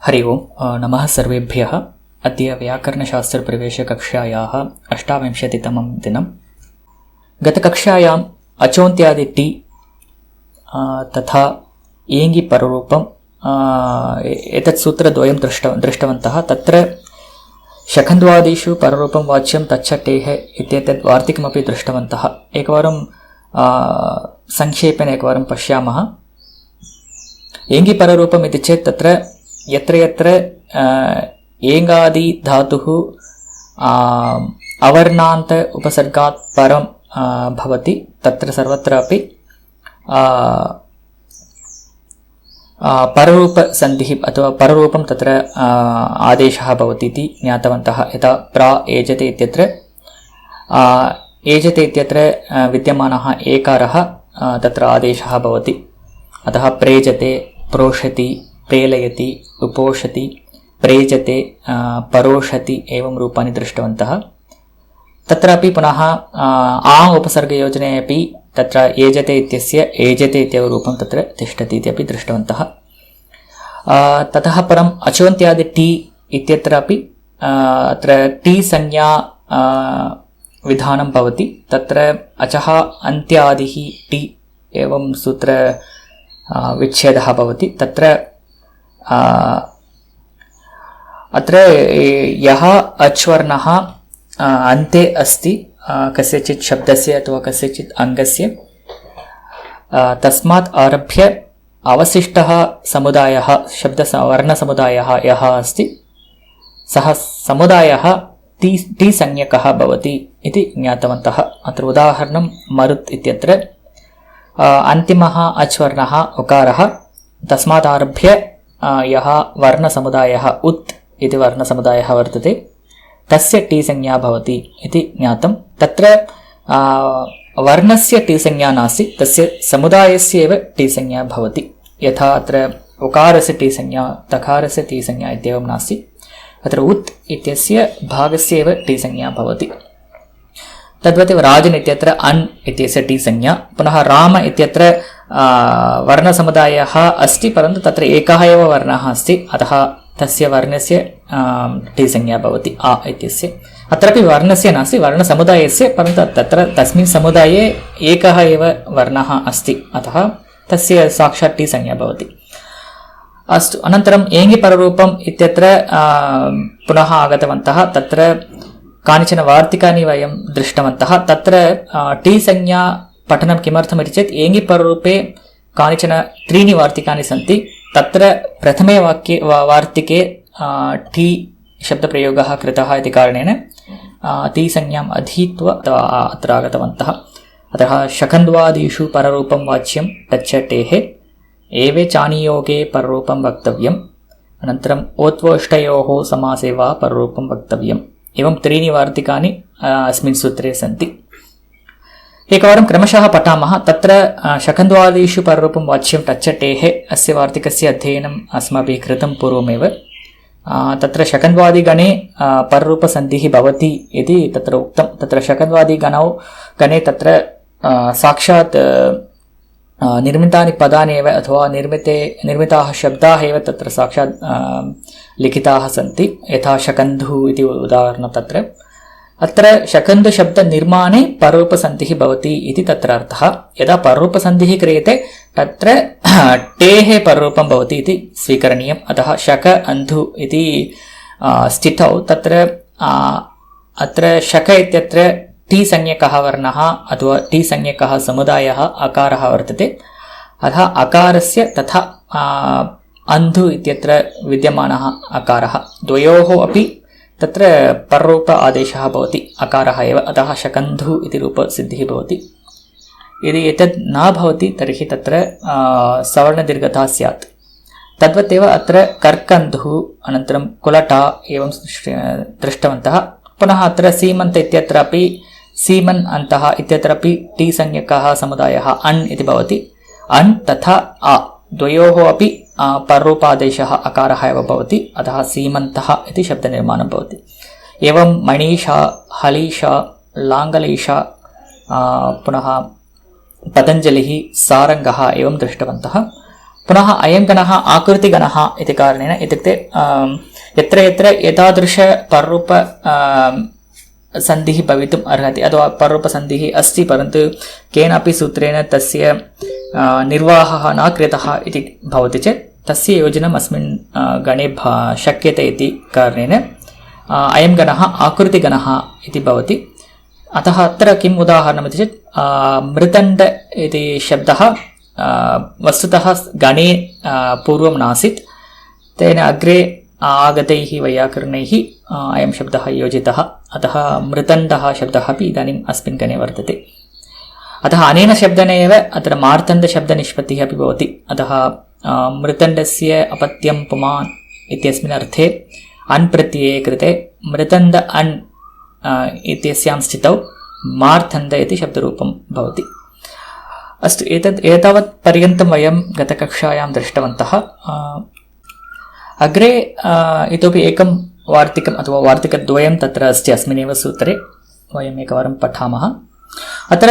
हरि ओम् नमः सर्वेभ्यः। अद्य व्याकरणशास्त्रप्रवेशकक्षायाः 28तमं दिनं। गतकक्षायाम् अचोन्त्यादि टी तथा एङि पररूपम् एतत् सूत्रद्वयं दृष्टवन्तः। तत्र शखन्द्वादिषु पररूपं वाच्यं तच्च टेः इत्येतत् वार्तिकमपि दृष्टवन्तः। एकवारं संक्षेपेण एकवारं पश्यामः। एङि पररूपम् इति चेत् तत्र यत्र यत्र एङादि धातुः अवर्णान्त उपसर्गात् परं भवति तत्र सर्वत्रापि पररूपसन्धिः अथवा पररूपं तत्र आदेशः भवति इति ज्ञातवन्तः। यथा प्रा एजते इत्यत्र एजते इत्यत्र विद्यमानः एकारः तत्र आदेशः भवति। अतः प्रेजते, प्रोषति, प्रेलयति, उपोषति, प्रेजते, परोषति एवं रूपाणि दृष्टवन्तः। तत्रापि पुनः आङ् उपसर्गयोजने अपि तत्र एजते इत्यस्य एजते इत्येव रूपं तत्र तिष्ठति इत्यपि दृष्टवन्तः। ततः परम् अचोन्त्यादि टी इत्यत्रापि अत्र टी संज्ञा विधानं भवति। तत्र अचः अन्त्यादिः टी एवं सूत्र विच्छेदः भवति। तत्र अत्र यः अच्वर्णः अन्ते अस्ति कस्यचित् शब्दस्य अथवा कस्यचित् अङ्गस्य तस्मात् आरभ्य अवशिष्टः समुदायः वर्णसमुदायः यः अस्ति सः समुदायः टी संज्ञकः भवति इति ज्ञातवन्तः। अत्र उदाहरणं मरुत् इत्यत्र अन्तिमः अच्वर्णः उकारः तस्मात् आरभ्य यः वर्णसमुदायः उत् इति वर्णसमुदायः वर्तते तस्य टी संज्ञा भवति इति ज्ञातं। तत्र वर्णस्य टी संज्ञा नास्ति, तस्य समुदायस्य एव टी संज्ञा भवति। यथा अत्र उकारस्य टी संज्ञा, तकारस्य टी संज्ञा इत्येवं नास्ति। अत्र उत् इत्यस्य भागस्य एव टी संज्ञा भवति। तद्वत् राजन् इत्यत्र अन् इत्यस्य टी संज्ञा। पुनः राम इत्यत्र वर्णसमुदायः अस्ति, परन्तु तत्र एकः एव वर्णः अस्ति, अतः तस्य वर्णस्य टी संज्ञा भवति आ इत्यस्य। अत्रापि वर्णस्य नास्ति, वर्णसमुदायस्य, परन्तु तत्र तस्मिन् समुदाये एकः एव वर्णः अस्ति, अतः तस्य साक्षात् टी संज्ञा भवति। अस्तु, अनन्तरम् एङि पररूपम् इत्यत्र पुनः आगतवन्तः। तत्र कानिचन वार्तिकानि वयं दृष्टवन्तः। तत्र टी संज्ञा पठनं किमर्थमिति चेत् एङि पररूपे कानिचन त्रीणि वार्तिकानि सन्ति। तत्र प्रथमे वार्तिके टी शब्दप्रयोगः कृतः इति कारणेन टी संज्ञाम् अधीत्वा अत्र आगतवन्तः। अतः शखन्द्वादिषु पररूपं वाच्यं तच्च टेः एवे चानियोगे पररूपं वक्तव्यम्। अनन्तरम् ओत्वोष्टयोः समासे वा पररूपं वक्तव्यम्। एवं त्रीणि वार्तिकानि अस्मिन् सूत्रे सन्ति। एकवारं क्रमशः पठामः। तत्र शखन्द्वादिषु पररूपं वाच्यं तच्च टेः अस्य वार्तिकस्य अध्ययनम् अस्माभिः कृतं पूर्वमेव। तत्र शखन्द्वादिगणे पररूपसन्धिः भवति इति तत्र उक्तं। तत्र शखन्द्वादिगणे तत्र साक्षात् निर्मितानि पदानि एव अथवा निर्मिताः शब्दाः एव तत्र साक्षात् लिखिताः सन्ति। यथा शकन्धुः इति उदाहरणं। तत्र अत्र शकन्धुशब्दनिर्माणे पररूपसन्धिः भवति इति तत्र अर्थः। यदा पररूपसन्धिः क्रियते तत्र टेः पररूपं भवति इति स्वीकरणीयम्। अतः शक अन्धु इति स्थितौ तत्र अत्र शक इत्यत्र टी संज्ञकः वर्णः अथवा टी संज्ञकः समुदायः अकारः वर्तते। अतः अकारस्य तथा अन्धु इत्यत्र विद्यमानः अकारः द्वयोः अपि तत्र पररूप आदेशः भवति, अकारः एव। अतः शकन्धु इति रूपसिद्धिः भवति। यदि एतद् न भवति तर्हि तत्र सवर्णदीर्घता स्यात्। तद्वत् एव अत्र कर्कन्धुः अनन्तरं कुलटा एवं दृष्टवन्तः। पुनः अत्र सीमन्त इत्यत्रापि सीमन् अन्तः इत्यत्रापि टी संज्ञकः समुदायः अण् इति भवति। अण् तथा आ द्वयोः अपि पररूपादेशः अकारः एव भवति, अतः सीमन्तः इति शब्दनिर्माणं भवति। एवं मणीषा, हलीषा, लाङ्गलीषा, पुनः पतञ्जलिः, सारङ्गः एवं दृष्टवन्तः। पुनः अयं गणः आकृतिगणः इति कारणेन इत्युक्ते यत्र यत्र एतादृशपररूप सन्धिः भवितुम् अर्हति अथवा पररूपसन्धिः अस्ति परन्तु केनापि सूत्रेण तस्य निर्वाहः न कृतः इति भवति चेत् तस्य योजनम् अस्मिन् गणे शक्यते इति कारणेन अयं गणः आकृतिगणः इति भवति। अतः अत्र किम् उदाहरणमिति चेत् मृतण्ड इति शब्दः वस्तुतः गणे पूर्वं नासीत्, तेन अग्रे आगतैः वैयाकरणैः अयं शब्दः योजितः, अतः मृतण्डः शब्दः अपि इदानीम् अस्मिन् गणे वर्तते। अतः अनेन शब्देन एव अत्र मार्तण्डशब्दनिष्पत्तिः अपि भवति। अतः मृतण्डस्य अपत्यं पुमान् इत्यस्मिन् अर्थे अन् प्रत्यये कृते मृतण्ड अन् इत्यस्यां स्थितौ मार्थण्ड इति शब्दरूपं भवति। अस्तु, एतावत् पर्यन्तं वयं गतकक्षायां दृष्टवन्तः। अग्रे इतोपि एकं वार्तिकम् अथवा वार्तिकद्वयं तत्र अस्ति अस्मिन्नेव सूत्रे, वयम् एकवारं पठामः। अत्र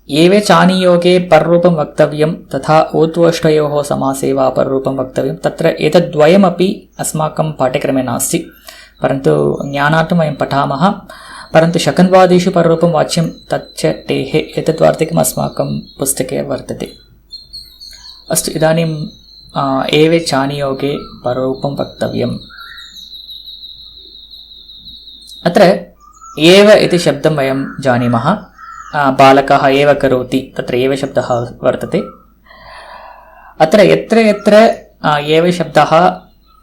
एवे चानियोगे पररूपं वक्तव्यं तथा ऊत्वोष्ठयोः समासे वा पररूपं वक्तव्यं, तत्र एतद्वयमपि अस्माकं पाठ्यक्रमे नास्ति, परन्तु ज्ञानार्थं वयं पठामः। परन्तु शकन्वादिषु पररूपं वाच्यं तच्च टेः एतद् वार्तिकम् अस्माकं पुस्तके वर्तते। अस्तु, इदानीं एवे चानियोगे पररूपं वक्तव्यम्। अत्र एव इति शब्दं वयं जानीमः, बालकः एव करोति, तत्र एव शब्दः वर्तते। अत्र यत्र यत्र एव शब्दः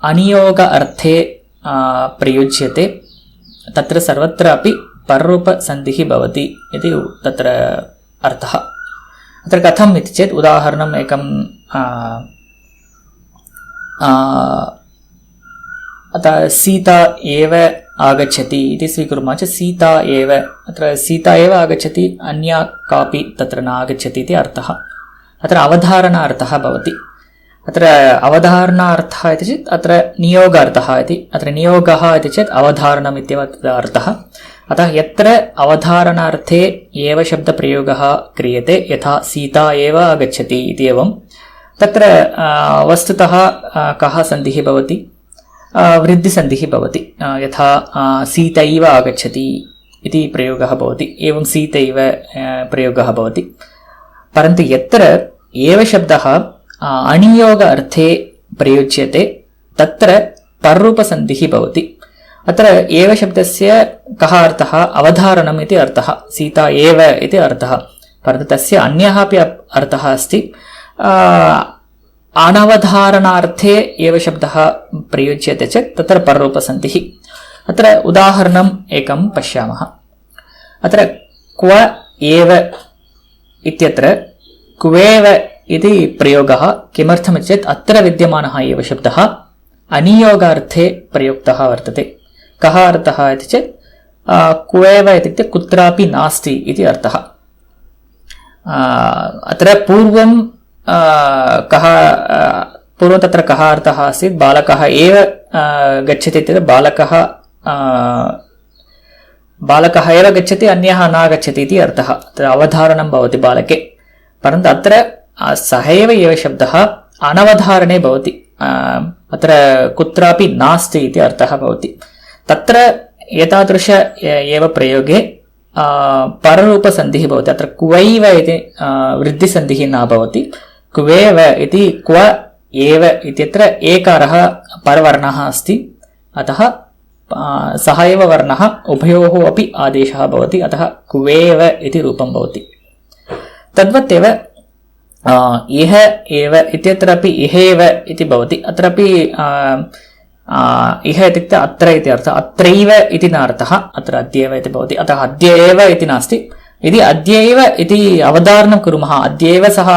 अनियोग अर्थे प्रयुज्यते तत्र सर्वत्र अपि पररूपसन्धिः भवति इति तत्र अर्थः। अत्र कथम् इति चेत् उदाहरणम् एकं अतः सीता एव आगच्छति इति स्वीकुर्मः चेत् सीता एव, अत्र सीता एव आगच्छति, अन्या कापि तत्र न आगच्छति इति अर्थः। अत्र अवधारणार्थः भवति। अत्र अवधारणार्थः इति चेत् अत्र नियोगार्थः इति, अत्र नियोगः इति चेत् अवधारणम् इत्येव अर्थः। अतः यत्र अवधारणार्थे एव शब्दप्रयोगः क्रियते, यथा सीता एव आगच्छति इति एवं, तत्र वस्तुतः कः सन्धिः भवति, वृद्धिसन्धिः भवति। यथा सीतैव आगच्छति इति प्रयोगः भवति, एवं सीतैव प्रयोगः भवति। परन्तु यत्र एव शब्दः अनियोग अर्थे प्रयुज्यते तत्र पररूपसन्धिः भवति। अत्र एव शब्दस्य कः अर्थः, अवधारणम् इति अर्थः, सीता एव इति अर्थः। परन्तु तस्य अन्यः अपि अर्थः अस्ति, अनवधारणार्थे एव शब्दः प्रयुज्यते चेत् तत्र पररूपसन्धिः। अत्र उदाहरणम् एकं पश्यामः। अत्र क्व एव इत्यत्र क्वेव इति प्रयोगः किमर्थमिति चेत् अत्र विद्यमानः एव शब्दः अनियोगार्थे प्रयुक्तः वर्तते। कः अर्थः इति चेत् क्वेव इत्युक्ते कुत्रापि नास्ति इति अर्थः। अत्र पूर्वं तत्र कः अर्थः आसीत्, बालकः एव गच्छति इत्युक्ते बालकः एव गच्छति, अन्यः न गच्छति इति अर्थः। अत्र अवधारणं भवति बालके, परन्तु अत्र सः एव शब्दः अनवधारणे भवति, अत्र कुत्रापि नास्ति इति अर्थः भवति। तत्र एतादृश एव प्रयोगे पररूपसन्धिः भवति। अत्र क्वैव इति वृद्धिसन्धिः न भवति, क्वेव इति क्व एव इत्यत्र एकारः परवर्णः अस्ति, अतः सः एव वर्णः उभयोः अपि आदेशः भवति, अतः क्वेव इति रूपं भवति। तद्वत् एव इह एव इत्यत्रापि इहेव इति भवति। अत्रापि इह इत्युक्ते अत्र इति अर्थः, अत्रैव इति न अर्थः, अत्र अद्यैव इति भवति। अतः अद्य एव इति नास्ति, यदि अद्यैव इति अवधारणं कुर्मः, अद्यैव सः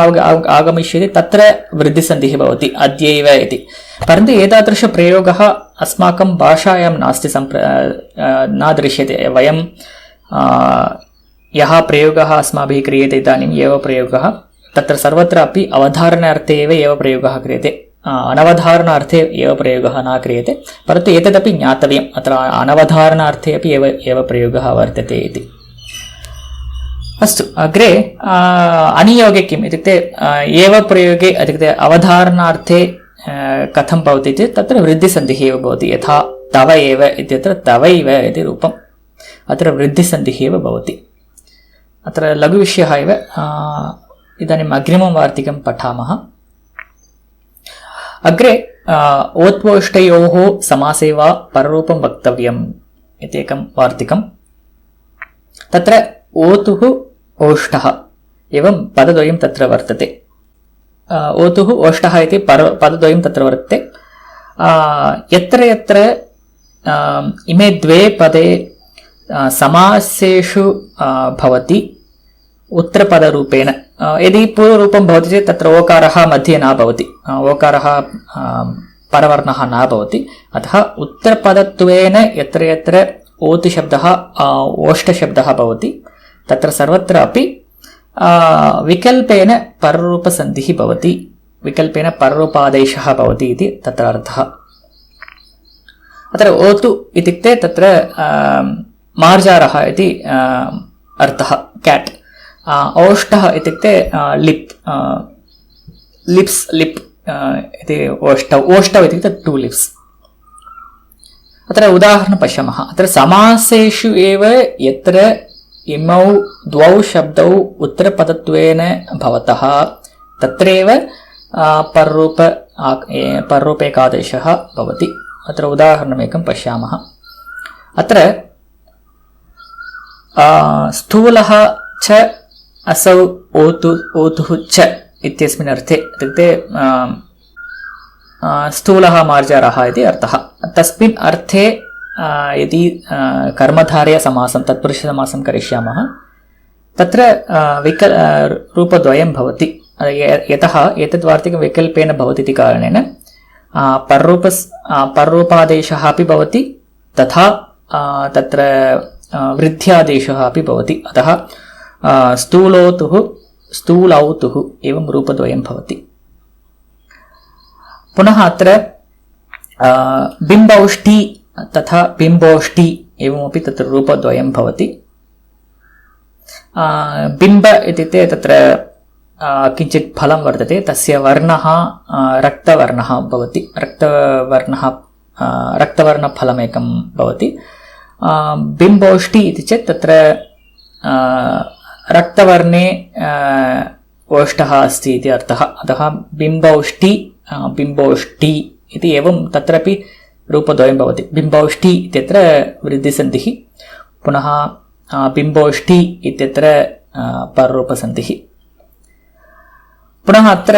आगमिष्यति, तत्र वृद्धिसन्धिः भवति अद्यैव इति। परन्तु एतादृशप्रयोगः अस्माकं भाषायां नास्ति, न दृश्यते। वयं यः प्रयोगः अस्माभिः क्रियते इदानीम् एव प्रयोगः, तत्र सर्वत्रापि अवधारणार्थे एव प्रयोगः क्रियते, अनवधारणार्थे एव प्रयोगः न क्रियते। परन्तु एतदपि ज्ञातव्यम्, अत्र अनवधारणार्थे अपि एव प्रयोगः वर्तते इति। अस्तु अग्रे अनियोगे किम् इत्युक्ते एव प्रयोगे इत्युक्ते अवधारणार्थे कथं भवति चेत् तत्र वृद्धिसन्धिः एव भवति यथा तव एव इत्यत्र तवैव इति रूपम् अत्र वृद्धिसन्धिः एव भवति अत्र लघुविषयः एव इदानीम् अग्रिमं वार्तिकं पठामः अग्रे ओत्वोष्टयोः समासे वा पररूपं वक्तव्यम् इति एकं वार्तिकं तत्र ओतुः ओष्ठः एवं पदद्वयं तत्र वर्तते ओतुः ओष्ठः इति पदद्वयं तत्र वर्तते यत्र यत्र इमे द्वे पदे समासेषु भवति उत्तरपदरूपेण यदि पूर्वरूपं भवति चेत् तत्र ओकारः मध्ये न भवति ओकारः परवर्णः न भवति अतः उत्तरपदत्वेन यत्र यत्र ओतुशब्दः ओष्ठशब्दः भवति तत्र सर्वत्र अपि विकल्पेन पररूपसन्धिः भवति विकल्पेन पररूपादेशः भवति इति तत्र अर्थः अत्र ओतु इत्युक्ते तत्र मार्जारः इति अर्थः कैट् ओष्ठः इत्युक्ते लिप्स् लिप् इति ओष्ठौ इत्युक्ते टु लिप्स् अत्र उदाहरणं पश्यामः अत्र समासेषु एव यत्र इमौ द्वौ शब्दौ उत्तरपदत्वेन भवतः तत्रैव पररूपेकादेशः भवति अत्र उदाहरणमेकं पश्यामः अत्र स्थूलः च असौ ओतुः च इत्यस्मिन् अर्थे इत्युक्ते स्थूलः मार्जारः इति अर्थः तस्मिन् अर्थे यदि कर्मधारयसमासं तत्पुरुषसमासं करिष्यामः तत्र रूपद्वयं भवति यतः एतद् वार्तिकं विकल्पेन भवति इति कारणेन पररूपादेशः अपि भवति तथा तत्र वृद्ध्यादेशः अपि भवति अतः स्थूलौतुः स्थूलौतुः एवं रूपद्वयं भवति पुनः अत्र बिम्बौष्ठी तथा बिम्बोष्ठी एवमपि तत्र रूपद्वयं भवति बिम्ब इत्युक्ते तत्र किञ्चित् फलं वर्तते तस्य वर्णः रक्तवर्णः भवति रक्तवर्णफलमेकं भवति बिम्बोष्ठी इति चेत् तत्र रक्तवर्णे ओष्ठः अस्ति इति अर्थः अतः बिम्बौष्ठी बिम्बोष्ठी इति एवं तत्रापि रूपद्वयं भवति बिम्बौष्ठी इत्यत्र वृद्धिसन्धिः पुनः बिम्बोष्ठी इत्यत्र पररूपसन्धिः पुनः अत्र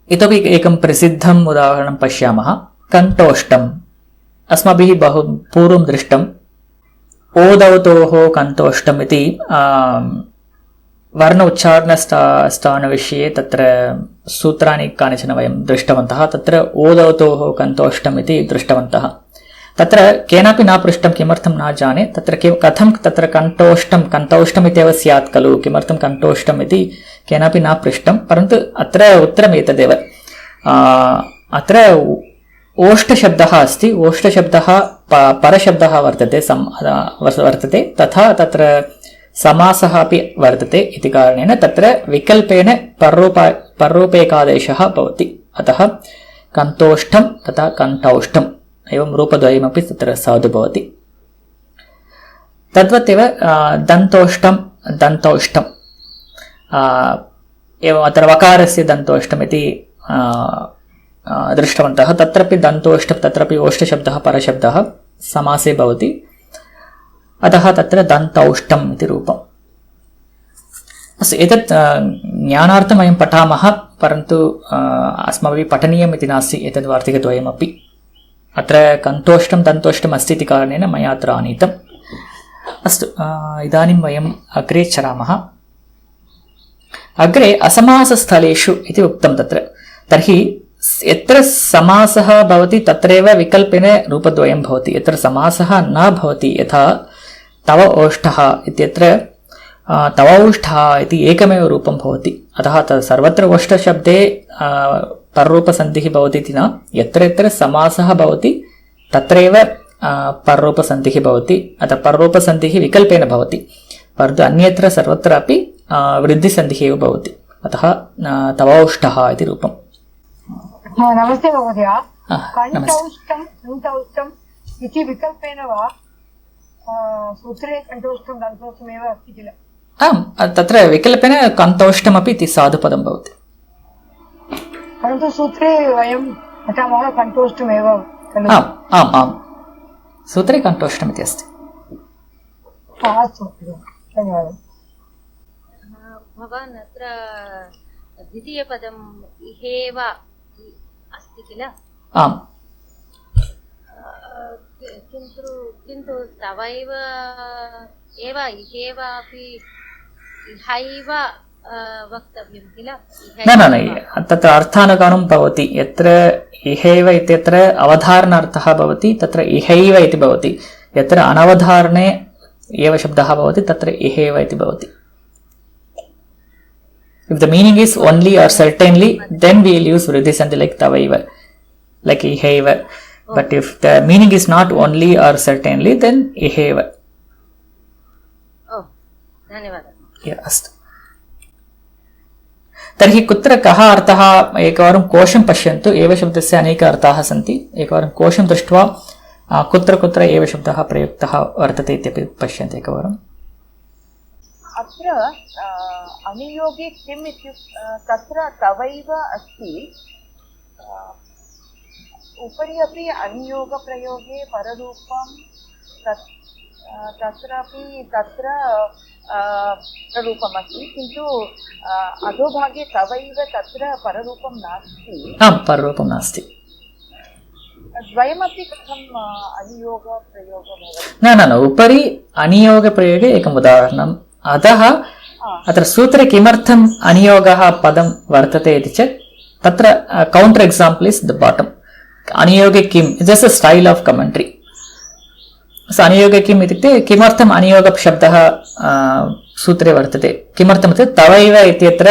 इतोपि एकं प्रसिद्धम् उदाहरणं पश्यामः कण्ठोष्ठम् अस्माभिः बहु पूर्वं दृष्टम् ओदवतोः कण्ठोष्ठम् इति वर्ण उच्चारणस्थानविषये तत्र सूत्राणि कानिचन वयं दृष्टवन्तः तत्र ओदवतोः कण्ठोष्ठम् इति दृष्टवन्तः तत्र केनापि न पृष्टं किमर्थं न जाने तत्र कथं तत्र कण्ठोष्ठम् इत्येव स्यात् खलु किमर्थं कण्ठोष्ठम् इति केनापि न पृष्टं परन्तु अत्र उत्तरम् एतदेव अत्र ओष्ठशब्दः अस्ति ओष्ठशब्दः परशब्दः वर्तते तथा तत्र समासः अपि वर्तते इति कारणेन तत्र विकल्पेन पररूपेकादेशः भवति अतः कण्ठोष्ठं तथा कण्ठौष्ठम् एवं रूपद्वयमपि तत्र साधु भवति तद्वत् एव दन्तौष्ठम् एवम् अत्र वकारस्य दन्तौष्ठम् इति दृष्टवन्तः तत्रापि दन्तौष्ठं तत्रापि ओष्ठशब्दः परशब्दः समासे भवति अतः तत्र दन्तौष्ठम् इति रूपम् अस्तु एतत् ज्ञानार्थं वयं पठामः परन्तु अस्माभिः पठनीयम् इति नास्ति एतद् वार्तिकद्वयमपि अत्र कण्ठोष्ठं दन्तौष्ठम् अस्ति इति कारणेन मया अत्र आनीतम् अस्तु इदानीं वयम् अग्रे चरामः अग्रे असमासस्थलेषु इति उक्तं तत्र तर्हि यत्र समासः भवति तत्रैव विकल्पेन रूपद्वयं भवति यत्र समासः न भवति यथा तव ओष्ठः इत्यत्र तवौष्ठः इति एकमेव रूपं भवति अतः सर्वत्र ओष्ठशब्दे पररूपसन्धिः भवति इति न यत्र यत्र समासः भवति तत्रैव पररूपसन्धिः भवति अतः पररूपसन्धिः विकल्पेन भवति परन्तु अन्यत्र सर्वत्रापि वृद्धिसन्धिः एव भवति, अतः तवौष्ठः इति रूपम्। नमस्ते महोदय। नमस्ते। कण्ठौष्ठम् इति विकल्पेन वा सूत्रे कण्ठौष्ठं दन्तौष्ठमेव अस्ति किल? आम्, तत्र विकल्पेन कन्तौष्ठमपि इति साधुपदं भवति, परन्तु सूत्रे वयं पठामः कण्ठौष्ठमेव खलु? आम् आम् आम्, सूत्रे कण्ठौष्ठम् इति अस्ति। अस्तु, धन्यवादः। भवान् अत्र द्वितीयपदम् इहेव अस्ति किल? आम्, किन्तु तवैव एव इहेव अपि इहैव वक्तव्यं किल? न न न, तत्र अर्थानुगुणं भवति। यत्र इहैव इत्यत्र अवधारणार्थः भवति तत्र इहैव इति भवति, यत्र अनवधारणे एव शब्दः भवति तत्र इहैव इति भवति। If the meaning is only or certainly, then we will use vriddhi sandhi like tavaiva, like ihaiva. But if the meaning is not only or certainly, then ihaiva. Oh, धन्यवादः। अस्तु, तर्हि कुत्र कः अर्थः? एकवारं कोशं पश्यन्तु। एव शब्दस्य अनेक अर्थाः सन्ति। एकवारं कोशं दृष्ट्वा कुत्र कुत्र एव शब्दः प्रयुक्तः वर्तते इत्यपि पश्यन्तु एकवारम्। अत्र अनियोगे किम् इत्युक्ते तत्र तवैव अस्ति, उपरि अपि अनियोगप्रयोगे पररूपं तत्रापि तत्र प्ररूपमस्ति, किन्तु अधोभागे तवैव तत्र पररूपं नास्ति। आम्, पररूपं नास्ति। द्वयमपि कथम् अनियोगप्रयोगः भवति? न न न, उपरि अनियोगप्रयोगे एकम् उदाहरणम्। अतः अत्र सूत्रे किमर्थम् अनियोगः पदं वर्तते इति चेत् तत्र counter example is the bottom. अनियोगे किम्, just a style of commentary. अनियोगे किम् इत्युक्ते किमर्थम् अनियोगशब्दः सूत्रे वर्तते, किमर्थम् इत्युक्ते तवैव इत्यत्र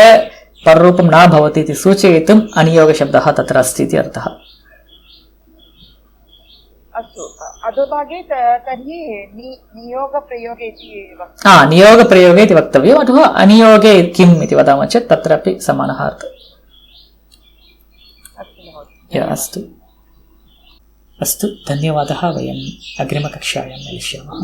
पररूपं न भवति इति सूचयितुम् अनियोगशब्दः तत्र अस्ति इति अर्थः। अस्तु, अधोभागे तर्हि नियोगप्रयोगे इति नियोगप्रयोगे इति वक्तव्यम्, अथवा अनियोगे किम् इति वदामः चेत् तत्रापि समानः अर्थः। अस्तु अस्तु, धन्यवादः। वयम् अग्रिमकक्षायां मिलिष्यामः।